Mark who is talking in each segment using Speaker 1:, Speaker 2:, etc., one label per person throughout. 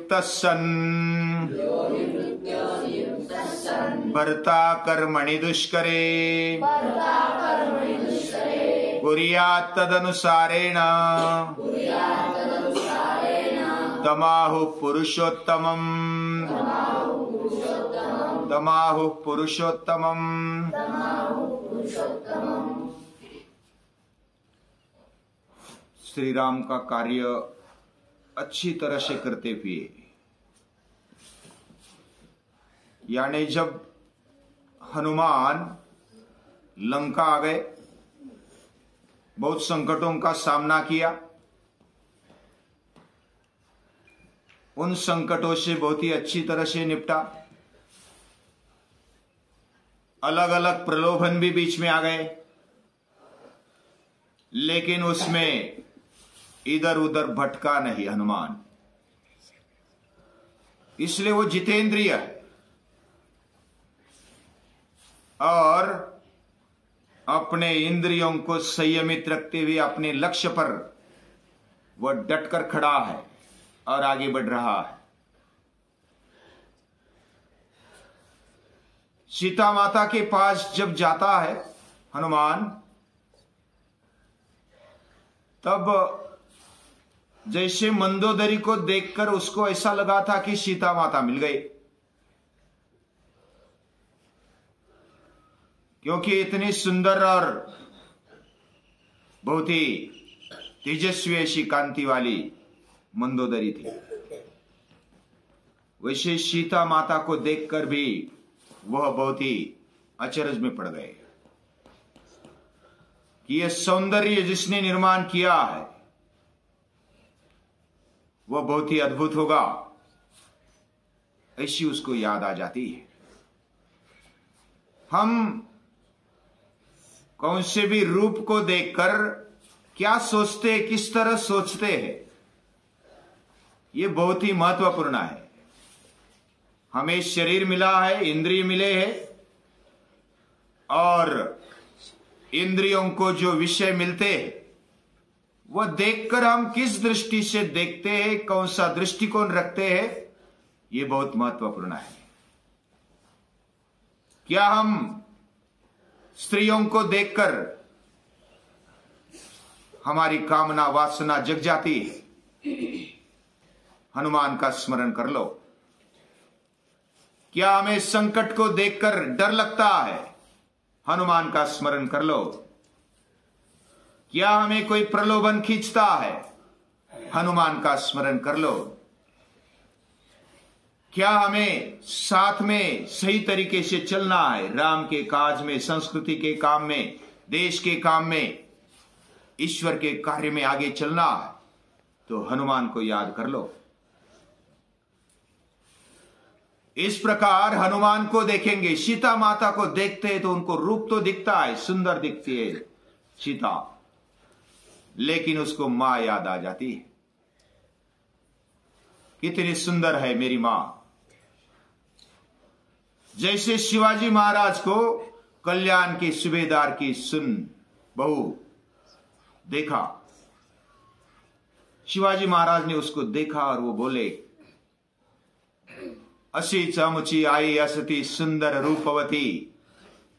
Speaker 1: युक्तः सन् भर्ता कर्मणि दुष्करे कुर्यात् तदनुसारेण तमाहुः पुरुषोत्तमम् तमाहुः पुरुषोत्तमम्। श्री राम का कार्य अच्छी तरह से करते हुए, यानी जब हनुमान लंका आ गए, बहुत संकटों का सामना किया, उन संकटों से बहुत ही अच्छी तरह से निपटा। अलग अलग प्रलोभन भी बीच में आ गए, लेकिन उसमें इधर उधर भटका नहीं हनुमान, इसलिए वो जितेंद्रिय है और अपने इंद्रियों को संयमित रखते हुए अपने लक्ष्य पर वह डटकर खड़ा है और आगे बढ़ रहा है। सीता माता के पास जब जाता है हनुमान, तब जैसे मंदोदरी को देखकर उसको ऐसा लगा था कि सीता माता मिल गई, क्योंकि इतनी सुंदर और बहुत ही तेजस्वी ऐसी कांति वाली मंदोदरी थी। वैसे सीता माता को देखकर भी वह बहुत ही अचरज में पड़ गए कि यह सौंदर्य जिसने निर्माण किया है वह बहुत ही अद्भुत होगा, ऐसी उसको याद आ जाती है। हम कौन से भी रूप को देखकर क्या सोचते हैं, किस तरह सोचते हैं, यह बहुत ही महत्वपूर्ण है। हमें शरीर मिला है, इंद्रिय मिले हैं, और इंद्रियों को जो विषय मिलते हैं वह देखकर हम किस दृष्टि से देखते हैं, कौन सा दृष्टिकोण रखते हैं, यह बहुत महत्वपूर्ण है। क्या हम स्त्रियों को देखकर हमारी कामना वासना जग जाती है? हनुमान का स्मरण कर लो। क्या हमें संकट को देखकर डर लगता है? हनुमान का स्मरण कर लो। क्या हमें कोई प्रलोभन खींचता है? हनुमान का स्मरण कर लो। क्या हमें साथ में सही तरीके से चलना है, राम के काज में, संस्कृति के काम में, देश के काम में, ईश्वर के कार्य में आगे चलना है, तो हनुमान को याद कर लो। इस प्रकार हनुमान को देखेंगे। सीता माता को देखते हैं तो उनको रूप तो दिखता है, सुंदर दिखती है सीता, लेकिन उसको मां याद आ जाती है। कितनी सुंदर है मेरी मां। जैसे शिवाजी महाराज को कल्याण के सूबेदार की सुन बहू देखा, शिवाजी महाराज ने उसको देखा और वो बोले, असी चमुची आई असती सुंदर रूपवती,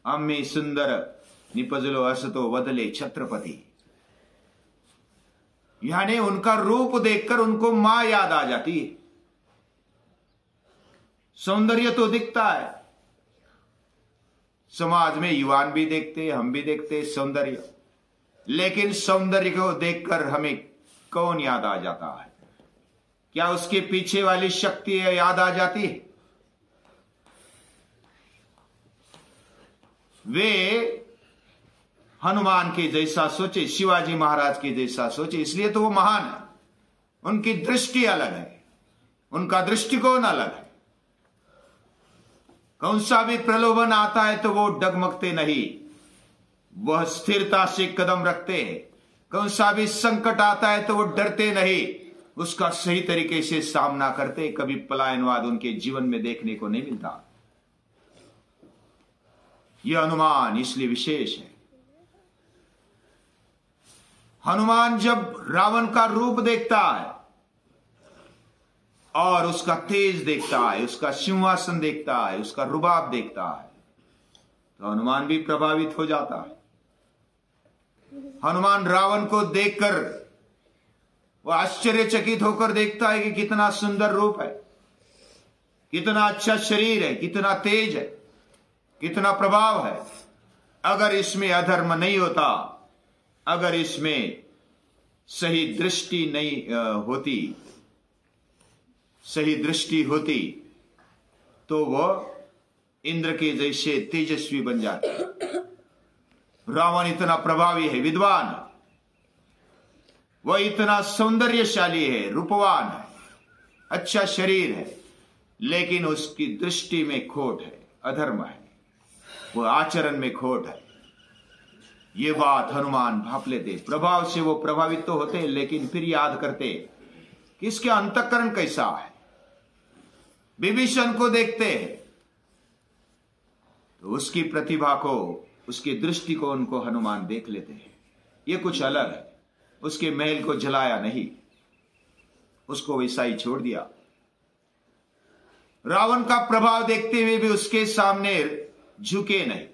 Speaker 1: अम्मी सुंदर निपजलो असतो वदले छत्रपति। यानी उनका रूप देखकर उनको मां याद आ जाती है। सौंदर्य तो दिखता है, समाज में युवान भी देखते, हम भी देखते सौंदर्य, लेकिन सौंदर्य को देखकर हमें कौन याद आ जाता है? क्या उसके पीछे वाली शक्ति याद आ जाती है? वे हनुमान के जैसा सोचे, शिवाजी महाराज के जैसा सोचे, इसलिए तो वो महान है। उनकी दृष्टि अलग है, उनका दृष्टिकोण अलग है। कौन सा भी प्रलोभन आता है तो वो डगमगते नहीं, वह स्थिरता से कदम रखते हैं। कौन सा भी संकट आता है तो वो डरते नहीं, उसका सही तरीके से सामना करते। कभी पलायनवाद उनके जीवन में देखने को नहीं मिलता। यह हनुमान इसलिए विशेष है। हनुमान जब रावण का रूप देखता है, और उसका तेज देखता है, उसका सिंहासन देखता है, उसका रुबाब देखता है, तो हनुमान भी प्रभावित हो जाता है। हनुमान रावण को देखकर वह आश्चर्यचकित होकर देखता है कि कितना सुंदर रूप है, कितना अच्छा शरीर है, कितना तेज है, कितना प्रभाव है। अगर इसमें अधर्म नहीं होता, अगर इसमें सही दृष्टि नहीं होती, सही दृष्टि होती, तो वह इंद्र के जैसे तेजस्वी बन जाता। रावण इतना प्रभावी है, विद्वान है, वह इतना सौंदर्यशाली है, रूपवान है, अच्छा शरीर है, लेकिन उसकी दृष्टि में खोट है, अधर्म है, वह आचरण में खोट है। ये बात हनुमान भाप लेते। प्रभाव से वो प्रभावित तो होते, लेकिन फिर याद करते कि इसके अंतःकरण कैसा है। विभीषण को देखते तो उसकी प्रतिभा को, उसकी दृष्टिकोण को हनुमान देख लेते हैं। ये कुछ अलग है। उसके महल को जलाया नहीं, उसको वैसा ही छोड़ दिया। रावण का प्रभाव देखते हुए भी उसके सामने झुके नहीं,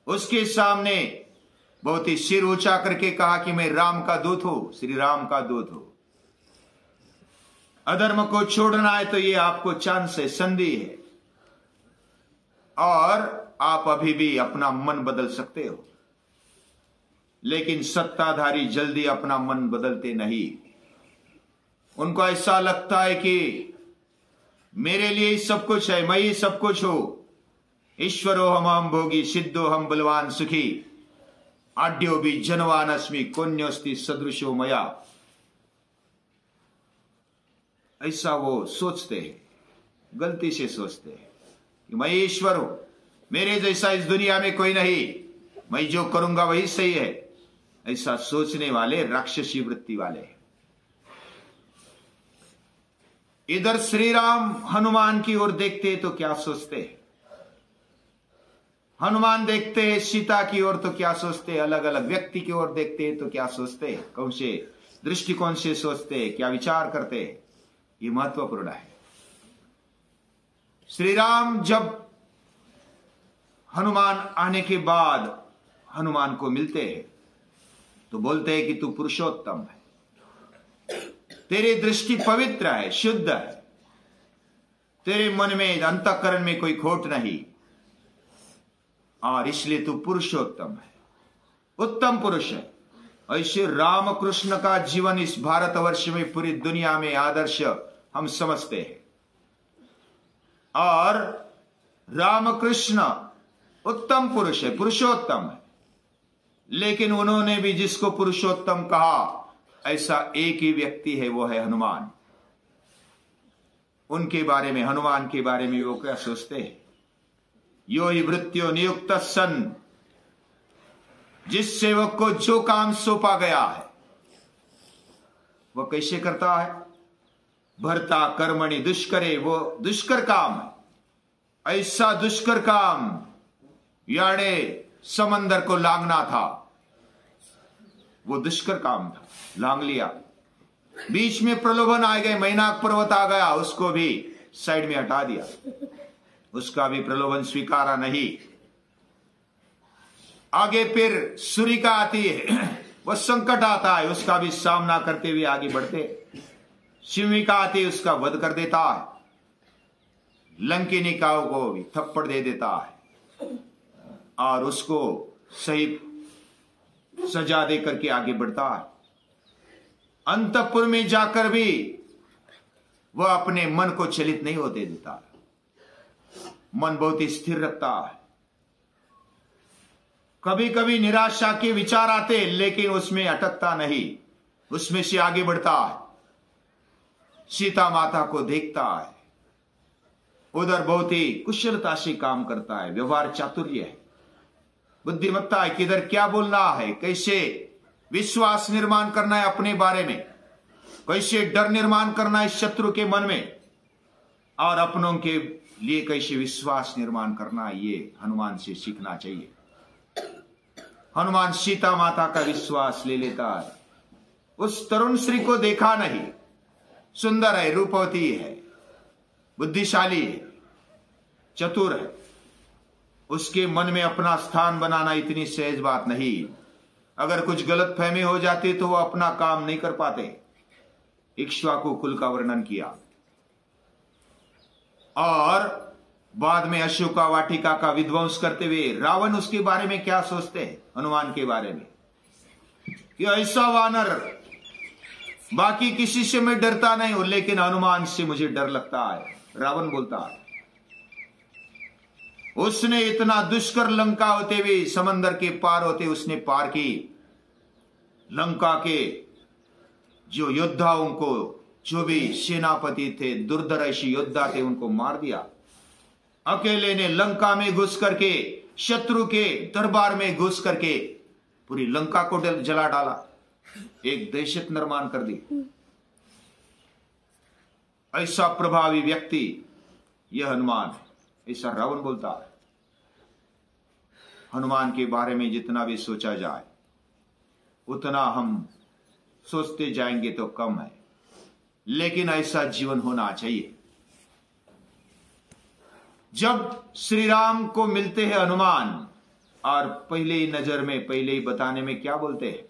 Speaker 1: उसके सामने बहुत ही सिर ऊंचा करके कहा कि मैं राम का दूत हूं, श्री राम का दूत हूं। अधर्म को छोड़ना है तो ये आपको चांस है, संधि है, और आप अभी भी अपना मन बदल सकते हो। लेकिन सत्ताधारी जल्दी अपना मन बदलते नहीं। उनको ऐसा लगता है कि मेरे लिए ही सब कुछ है, मैं ही सब कुछ हूं। ईश्वरो हम भोगी, सिद्धो हम बलवान सुखी, आड्यो भी जनवान अस्मि, कोन्योस्ति सदृशो मया। ऐसा वो सोचते हैं, गलती से सोचते हैं कि मैं ईश्वर हूं, मेरे जैसा इस दुनिया में कोई नहीं, मैं जो करूंगा वही सही है। ऐसा सोचने वाले राक्षसी वृत्ति वाले हैं। इधर श्री राम हनुमान की ओर देखते तो क्या सोचते हैं, हनुमान देखते हैं सीता की ओर तो क्या सोचते हैं, अलग अलग व्यक्ति की ओर देखते हैं तो क्या सोचते हैं, कौन से दृष्टिकोण से सोचते हैं, क्या विचार करते हैं, ये महत्वपूर्ण है। श्री राम जब हनुमान आने के बाद हनुमान को मिलते हैं तो बोलते हैं कि तू पुरुषोत्तम है, तेरी दृष्टि पवित्र है, शुद्ध है, तेरे मन में, अंतःकरण में कोई खोट नहीं, और इसलिए तू पुरुषोत्तम है, उत्तम पुरुष है। ऐसे रामकृष्ण का जीवन इस भारतवर्ष में, पूरी दुनिया में आदर्श हम समझते हैं। और रामकृष्ण उत्तम पुरुष है, पुरुषोत्तम है, लेकिन उन्होंने भी जिसको पुरुषोत्तम कहा, ऐसा एक ही व्यक्ति है, वो है हनुमान। उनके बारे में, हनुमान के बारे में वो क्या सोचते हैं? यो ही वृत्तियों नियुक्त सन, जिस सेवक को जो काम सौंपा गया है वह कैसे करता है? भर्ता कर्मणि दुष्करे, वो दुष्कर काम है। ऐसा दुष्कर काम, यानी समंदर को लांगना था, वो दुष्कर काम था, लांग लिया। बीच में प्रलोभन आ गए, मैनाक पर्वत आ गया, उसको भी साइड में हटा दिया, उसका भी प्रलोभन स्वीकारा नहीं। आगे फिर सुरिका आती है, वह संकट आता है, उसका भी सामना करते हुए आगे बढ़ते। शिविका आती है, उसका वध कर देता है, लंकिनिकाओं को भी थप्पड़ दे देता है, और उसको सही सजा दे करके आगे बढ़ता है। अंतपुर में जाकर भी वह अपने मन को चलित नहीं होते देता, मन बहुत ही स्थिर रखता है। कभी कभी निराशा के विचार आते, लेकिन उसमें अटकता नहीं, उसमें से आगे बढ़ता है। सीता माता को देखता है, उधर बहुत ही कुशलता से काम करता है, व्यवहार चातुर्य है, बुद्धिमत्ता है, किधर क्या बोलना है, कैसे विश्वास निर्माण करना है अपने बारे में, कैसे डर निर्माण करना है शत्रु के मन में, और अपनों के लिए कैसे विश्वास निर्माण करना है, ये हनुमान से सीखना चाहिए। हनुमान सीता माता का विश्वास ले लेता है। उस तरुण श्री को देखा नहीं, सुंदर है, रूपवती है, बुद्धिशाली है, चतुर है, उसके मन में अपना स्थान बनाना इतनी सहज बात नहीं। अगर कुछ गलत फहमी हो जाती तो वो अपना काम नहीं कर पाते। इक्ष्वाकु कुल का वर्णन किया और बाद में अशोका वाटिका का विध्वंस करते हुए रावण उसके बारे में क्या सोचते हैं, हनुमान के बारे में, कि ऐसा वानर, बाकी किसी से मैं डरता नहीं हूं लेकिन हनुमान से मुझे डर लगता है, रावण बोलता है। उसने इतना दुष्कर लंका होते हुए, समंदर के पार होते उसने पार की। लंका के जो योद्धाओं को, जो भी सेनापति थे, दुर्धर्षी योद्धा थे, उनको मार दिया। अकेले ने लंका में घुस करके, शत्रु के दरबार में घुस करके पूरी लंका को जला डाला, एक दहशत निर्माण कर दी। ऐसा प्रभावी व्यक्ति यह हनुमान है, ऐसा रावण बोलता है। हनुमान के बारे में जितना भी सोचा जाए उतना हम सोचते जाएंगे तो कम है, लेकिन ऐसा जीवन होना चाहिए। जब श्री राम को मिलते हैं हनुमान, और पहले ही नजर में, पहले ही बताने में क्या बोलते हैं,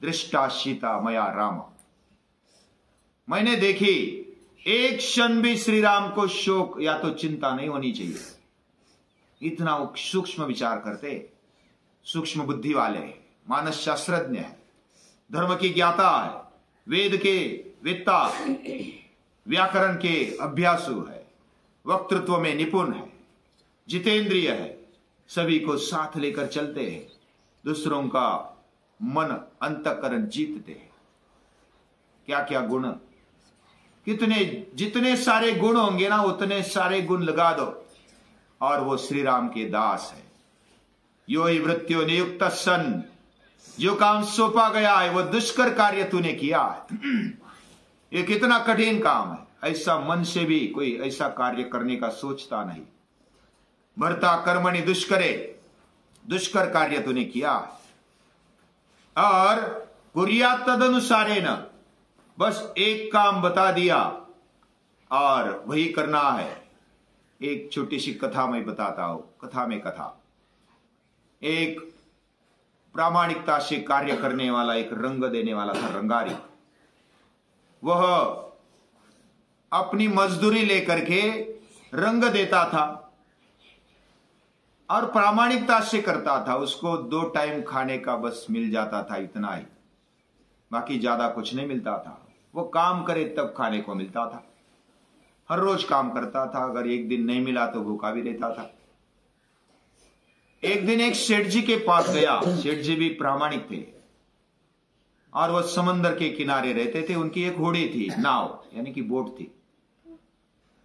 Speaker 1: दृष्टा सीता मया राम, मैंने देखी। एक क्षण भी श्री राम को शोक या तो चिंता नहीं होनी चाहिए, इतना सूक्ष्म विचार करते, सूक्ष्म बुद्धि वाले, मानस शास्त्रज्ञ है, धर्म की ज्ञाता है, वेद के वेत्ता, व्याकरण के अभ्यासु है, वक्तृत्व में निपुण है, जितेंद्रिय है, सभी को साथ लेकर चलते हैं, दूसरों का मन अंतःकरण जीतते हैं। क्या क्या गुण, कितने, जितने सारे गुण होंगे ना उतने सारे गुण लगा दो और वो श्री राम के दास है। यो ही वृत्यो नियुक्त सन, जो काम सौंपा गया है वो दुष्कर कार्य तूने किया है। ये कितना कठिन काम है, ऐसा मन से भी कोई ऐसा कार्य करने का सोचता नहीं। भर्ता कर्मणि दुष्करे, दुष्कर कार्य तूने किया है। और कुर्या तदनुसारे न, बस एक काम बता दिया और वही करना है। एक छोटी सी कथा मैं बताता हूं, कथा में कथा। एक प्रामाणिकता से कार्य करने वाला, एक रंग देने वाला था रंगारी। वह अपनी मजदूरी लेकर के रंग देता था और प्रामाणिकता से करता था। उसको 2 टाइम खाने का बस मिल जाता था, इतना ही, बाकी ज्यादा कुछ नहीं मिलता था। वो काम करे तब खाने को मिलता था, हर रोज काम करता था। अगर एक दिन नहीं मिला तो भूखा भी रहता था। एक दिन एक सेठ जी के पास गया, सेठ जी भी प्रामाणिक थे और वह समंदर के किनारे रहते थे। उनकी एक होड़ी थी, नाव यानी कि बोट थी।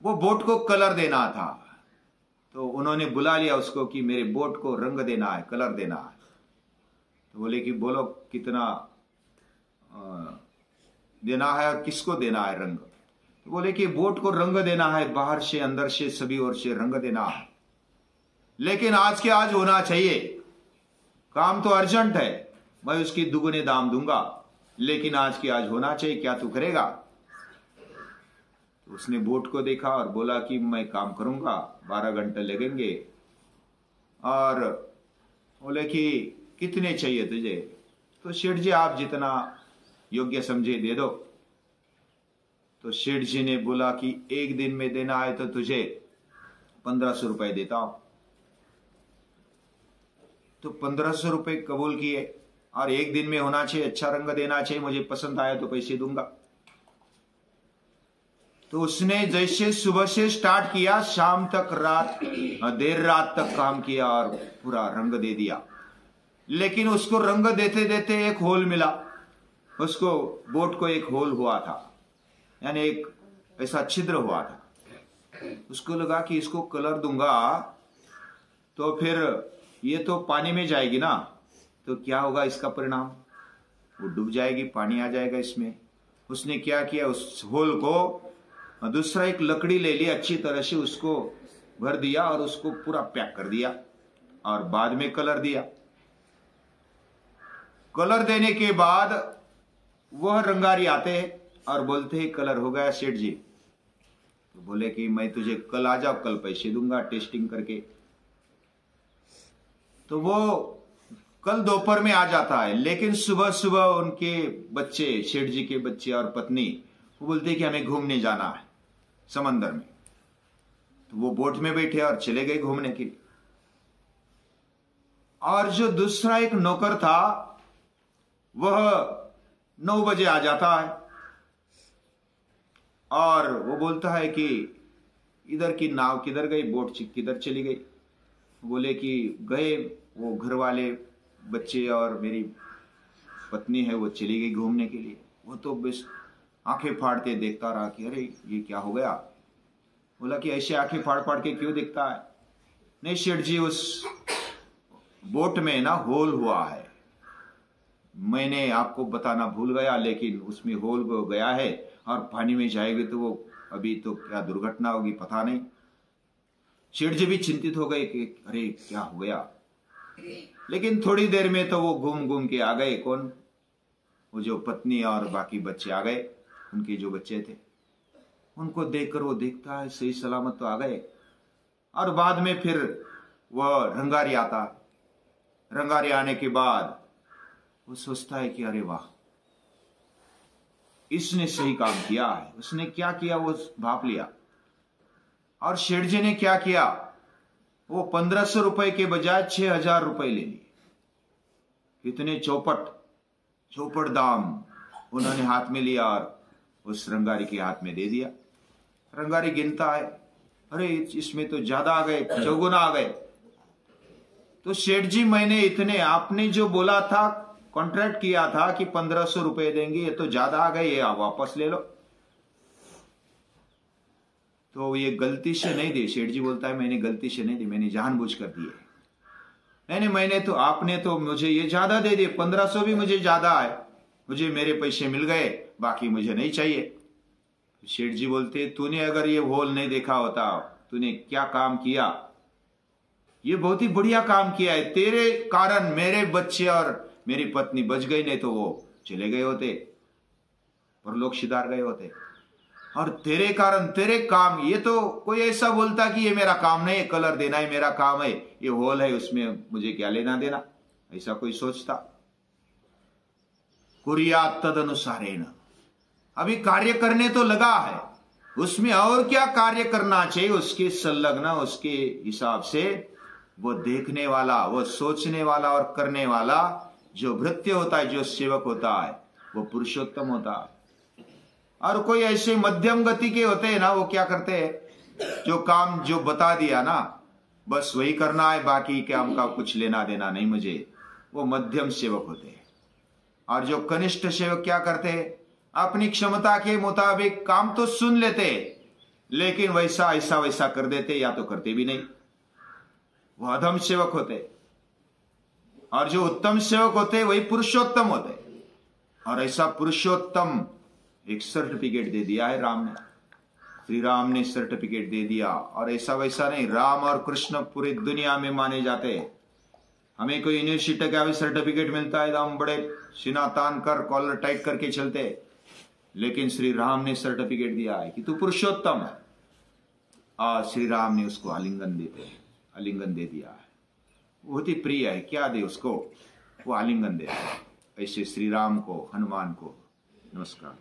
Speaker 1: वो बोट को कलर देना था, तो उन्होंने बुला लिया उसको कि मेरे बोट को रंग देना है, कलर देना है। तो बोले कि बोलो कितना देना है और किसको देना है रंग। तो बोले कि बोट को रंग देना है, बाहर से अंदर से सभी ओर से रंग देना है, लेकिन आज के आज होना चाहिए। काम तो अर्जेंट है, मैं उसकी दुगने दाम दूंगा, लेकिन आज के आज होना चाहिए, क्या तू करेगा। तो उसने बोट को देखा और बोला कि मैं काम करूंगा, 12 घंटे लगेंगे। और बोले कि कितने चाहिए तुझे। तो सेठ जी आप जितना योग्य समझे दे दो। तो सेठ जी ने बोला कि एक दिन में देना है तो तुझे 1500 रुपए देता हूं। तो 1500 रुपए कबूल किए और एक दिन में होना चाहिए, अच्छा रंग देना चाहिए, मुझे पसंद आया तो पैसे दूंगा। तो उसने जैसे सुबह से स्टार्ट किया, शाम तक, देर रात तक काम किया और पूरा रंग दे दिया। लेकिन उसको रंग देते देते एक होल मिला, उसको बोट को एक होल हुआ था, यानी एक ऐसा छिद्र हुआ था। उसको लगा कि इसको कलर दूंगा तो फिर ये तो पानी में जाएगी ना, तो क्या होगा इसका परिणाम, वो डूब जाएगी, पानी आ जाएगा इसमें। उसने क्या किया, उस होल को दूसरा एक लकड़ी ले ली, अच्छी तरह से उसको भर दिया और उसको पूरा पैक कर दिया और बाद में कलर दिया। कलर देने के बाद वह रंगारी आते हैं और बोलते ही कलर हो गया सेठ जी। तो बोले कि मैं तुझे कल आ जाओ, कल पैसे दूंगा टेस्टिंग करके। तो वो कल दोपहर में आ जाता है, लेकिन सुबह सुबह उनके बच्चे, सेठ जी के बच्चे और पत्नी, वो बोलते हैं कि हमें घूमने जाना है समंदर में। तो वो बोट में बैठे और चले गए घूमने के लिए। और जो दूसरा एक नौकर था वह 9 बजे आ जाता है और वो बोलता है कि इधर की नाव किधर गई, बोट किधर चली गई। बोले कि गए वो घर वाले, बच्चे और मेरी पत्नी है वो चली गई घूमने के लिए। वो तो बस आंखें फाड़ते देखता रहा कि अरे ये क्या हो गया। बोला कि ऐसे आंखें फाड़ फाड़ के क्यों देखता है। नहीं सेठ जी, उस बोट में ना होल हुआ है, मैंने आपको बताना भूल गया, लेकिन उसमें होल गया है और पानी में जाएगी तो वो अभी तो क्या दुर्घटना होगी पता नहीं। सेठ जी भी चिंतित हो गए कि अरे क्या हो गया। लेकिन थोड़ी देर में तो वो घूम घूम के आ गए। कौन? वो जो पत्नी और बाकी बच्चे आ गए, उनके जो बच्चे थे। उनको देखकर वो देखता है सही सलामत तो आ गए। और बाद में फिर वह रंगारी आता। रंगारी आने के बाद वो सोचता है कि अरे वाह, इसने सही काम किया है। उसने क्या किया, वो भाप लिया। और शेठ जी ने क्या किया, वो 1500 रुपए के बजाय 6000 रुपए ले लिए। इतने चौपट दाम उन्होंने हाथ में लिया और उस रंगारी के हाथ में दे दिया। रंगारी गिनता है, अरे इसमें तो ज्यादा आ गए, चौगुना आ गए। तो सेठ जी, मैंने इतने, आपने जो बोला था, कॉन्ट्रैक्ट किया था कि 1500 रुपए देंगे, ये तो ज्यादा आ गए, ये आप वापस ले लो। तो ये गलती से नहीं दी। सेठ जी बोलता है मैंने गलती से नहीं दी, मैंने जानबूझ कर दी है। नहीं मैंने तो, आपने तो मुझे ये ज्यादा दे दिए, 1500 भी मुझे ज्यादा है, मुझे मेरे पैसे मिल गए, बाकी मुझे नहीं चाहिए। सेठ जी बोलते तूने अगर ये होल नहीं देखा होता, तूने क्या काम किया, ये बहुत ही बढ़िया काम किया है। तेरे कारण मेरे बच्चे और मेरी पत्नी बच गई, नहीं तो वो चले गए होते, पर लोग सिधार गए होते। और तेरे कारण, तेरे काम, ये तो कोई ऐसा बोलता कि ये मेरा काम नहीं है, कलर देना ही मेरा काम है, ये होल है उसमें मुझे क्या लेना देना, ऐसा कोई सोचता। कुरियात तदनुसारेण, अभी कार्य करने तो लगा है, उसमें और क्या कार्य करना चाहिए उसके संलग्न, उसके हिसाब से वो देखने वाला, वो सोचने वाला और करने वाला जो भृत्य होता है, जो सेवक होता है, वो पुरुषोत्तम होता है। और कोई ऐसे मध्यम गति के होते हैं ना, वो क्या करते हैं, जो काम जो बता दिया ना बस वही करना है, बाकी काम का कुछ लेना देना नहीं मुझे, वो मध्यम सेवक होते हैं। और जो कनिष्ठ सेवक क्या करते हैं, अपनी क्षमता के मुताबिक काम तो सुन लेते, लेकिन वैसा ऐसा वैसा कर देते, या तो करते भी नहीं, वो अधम सेवक होते। और जो उत्तम सेवक होते वही पुरुषोत्तम होते। और ऐसा पुरुषोत्तम एक सर्टिफिकेट दे दिया है राम ने, श्री राम ने सर्टिफिकेट दे दिया। और ऐसा वैसा नहीं, राम और कृष्ण पूरी दुनिया में माने जाते हैं। हमें कोई यूनिवर्सिटी का भी सर्टिफिकेट मिलता है, हम बड़े सीना तान कर कॉलर टाइट करके चलते, लेकिन श्री राम ने सर्टिफिकेट दिया है कि तू पुरुषोत्तम है। और श्री राम ने उसको आलिंगन दे दिया है। बहुत ही प्रिय है, क्या दे उसको, वो आलिंगन दे। ऐसे श्री राम को, हनुमान को नमस्कार।